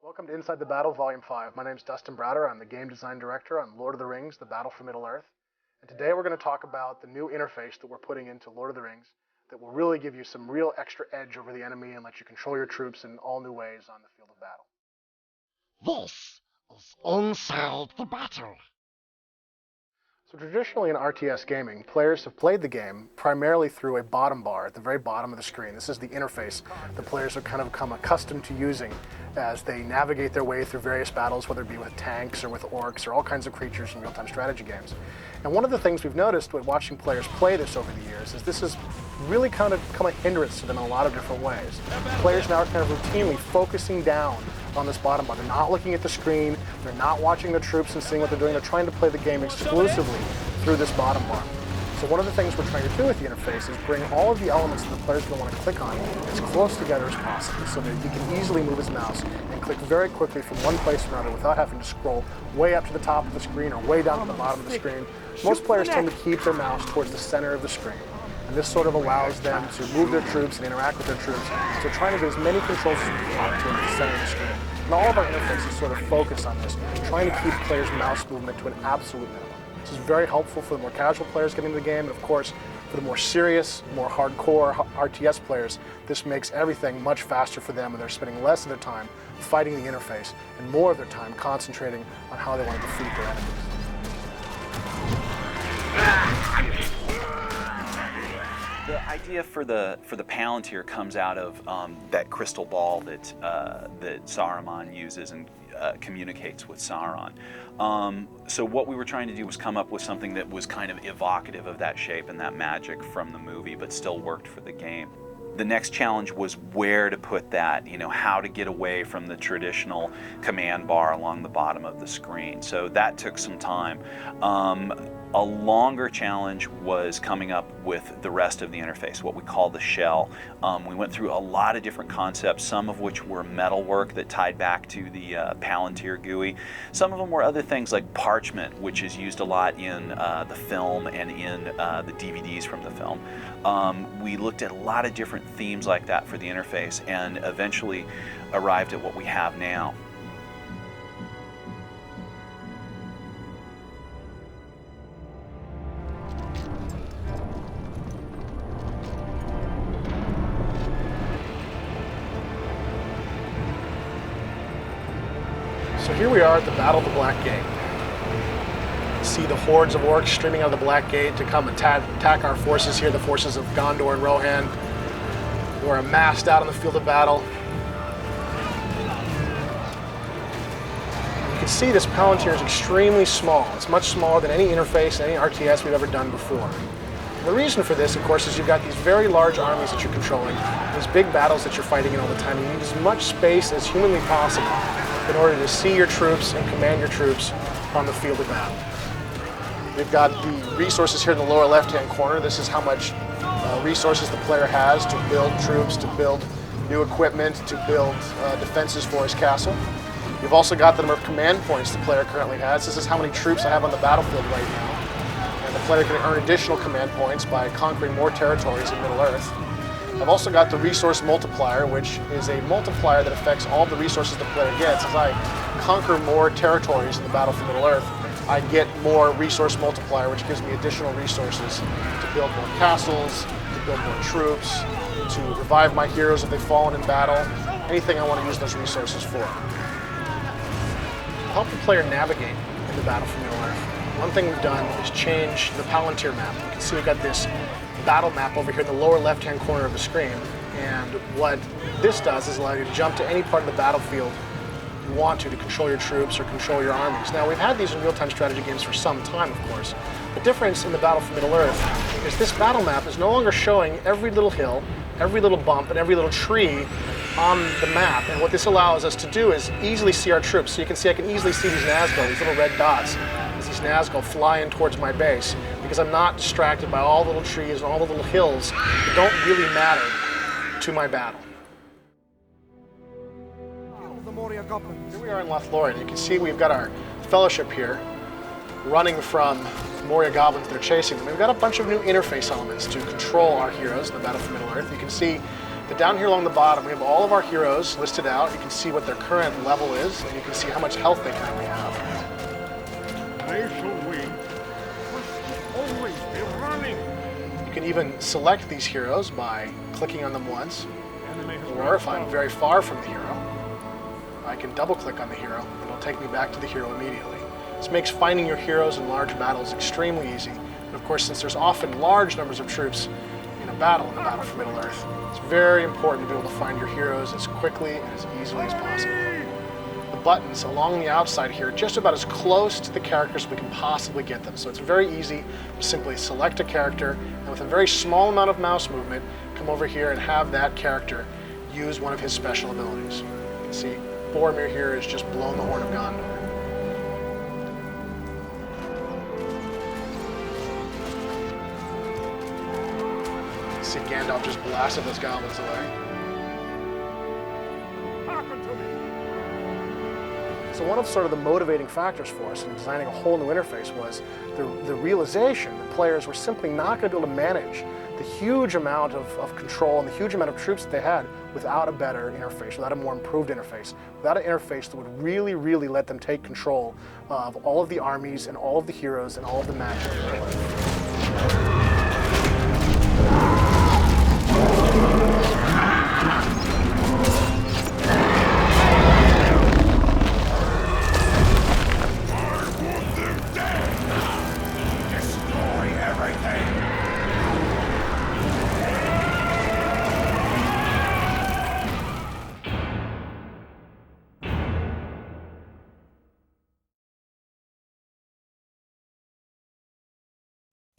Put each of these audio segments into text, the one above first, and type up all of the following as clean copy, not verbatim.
Welcome to Inside the Battle, Volume 5. My name is Dustin Browder. I'm the Game Design Director on Lord of the Rings, The Battle for Middle-earth. And today we're going to talk about the new interface that we're putting into Lord of the Rings that will really give you some real extra edge over the enemy and let you control your troops in all new ways on the field of battle. This is Inside the Battle. So traditionally in RTS gaming, players have played the game primarily through a bottom bar at the very bottom of the screen. This is the interface the players have kind of become accustomed to using as they navigate their way through various battles, whether it be with tanks or with orcs or all kinds of creatures in real-time strategy games. And one of the things we've noticed with watching players play this over the years is this has really kind of become a hindrance to them in a lot of different ways. Players now are kind of routinely focusing down on this bottom bar. They're not looking at the screen, they're not watching the troops and seeing what they're doing, they're trying to play the game exclusively through this bottom bar. So one of the things we're trying to do with the interface is bring all of the elements that the player's going to want to click on as close together as possible so that he can easily move his mouse and click very quickly from one place to another without having to scroll way up to the top of the screen or way down to the bottom of the screen. Most players tend to keep their mouse towards the center of the screen. And this sort of allows them to move their troops and interact with their troops. So trying to get as many controls as we can to the center of the screen. And all of our interfaces sort of focus on this, trying to keep players' mouse movement to an absolute minimum. This is very helpful for the more casual players getting into the game, and of course, for the more serious, more hardcore RTS players, this makes everything much faster for them, and they're spending less of their time fighting the interface and more of their time concentrating on how they want to defeat their enemies. The idea for the Palantir comes out of that crystal ball that that Saruman uses and communicates with Sauron. So what we were trying to do was come up with something that was kind of evocative of that shape and that magic from the movie, but still worked for the game. The next challenge was where to put that, how to get away from the traditional command bar along the bottom of the screen. So that took some time. A longer challenge was coming up with the rest of the interface, what we call the shell. We went through a lot of different concepts, some of which were metalwork that tied back to the Palantir GUI. Some of them were other things like parchment, which is used a lot in the film and in the DVDs from the film. We looked at a lot of different themes like that for the interface and eventually arrived at what we have now. So here we are at the Battle of the Black Gate. You see the hordes of orcs streaming out of the Black Gate to come attack our forces here, the forces of Gondor and Rohan, who are amassed out on the field of battle. You can see this Palantir is extremely small. It's much smaller than any interface, any RTS we've ever done before. The reason for this, of course, is you've got these very large armies that you're controlling, these big battles that you're fighting in all the time. You need as much space as humanly possible in order to see your troops and command your troops on the field of battle. We've got the resources here in the lower left-hand corner. This is how much resources the player has to build troops, to build new equipment, to build defenses for his castle. You've also got the number of command points the player currently has. This is how many troops I have on the battlefield right now. And the player can earn additional command points by conquering more territories in Middle-earth. I've also got the resource multiplier, which is a multiplier that affects all the resources the player gets. As I conquer more territories in the Battle for Middle-earth, I get more resource multiplier, which gives me additional resources to build more castles, to build more troops, to revive my heroes if they've fallen in battle, anything I want to use those resources for. To help the player navigate in the Battle for Middle-earth, one thing we've done is change the Palantir map. You can see we've got this battle map over here in the lower left-hand corner of the screen, and what this does is allow you to jump to any part of the battlefield you want to control your troops or control your armies. Now, we've had these in real-time strategy games for some time, of course, The difference in the Battle for Middle-earth is this battle map is no longer showing every little hill, every little bump, and every little tree on the map. And what this allows us to do is easily see our troops. So you can see I can easily see these Nazgul, these little red dots, as these Nazgul fly in towards my base, because I'm not distracted by all the little trees and all the little hills that don't really matter to my battle. Here we are in Lothlorien. You can see we've got our Fellowship here, running from Moria goblins that are chasing them. We've got a bunch of new interface elements to control our heroes in the Battle for Middle-earth. You can see that down here along the bottom, we have all of our heroes listed out. You can see what their current level is, and you can see how much health they currently have. I shall win. Must always be running. You can even select these heroes by clicking on them once, or if I'm very far from the hero, I can double-click on the hero, and it'll take me back to the hero immediately. This makes finding your heroes in large battles extremely easy. And of course, since there's often large numbers of troops in a battle, in the Battle for Middle-earth, it's very important to be able to find your heroes as quickly and as easily as possible. The buttons along the outside here are just about as close to the characters as we can possibly get them. So it's very easy to simply select a character, and with a very small amount of mouse movement, come over here and have that character use one of his special abilities. You can see Boromir here has just blown the Horn of Gondor. See Gandalf just blasted those goblins away. Hearken to me. So one of sort of the motivating factors for us in designing a whole new interface was the realization that players were simply not going to be able to manage the huge amount of control and the huge amount of troops that they had without a better interface, without a more improved interface, without an interface that would really, really let them take control of all of the armies and all of the heroes and all of the magic.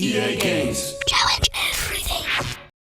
EA Games.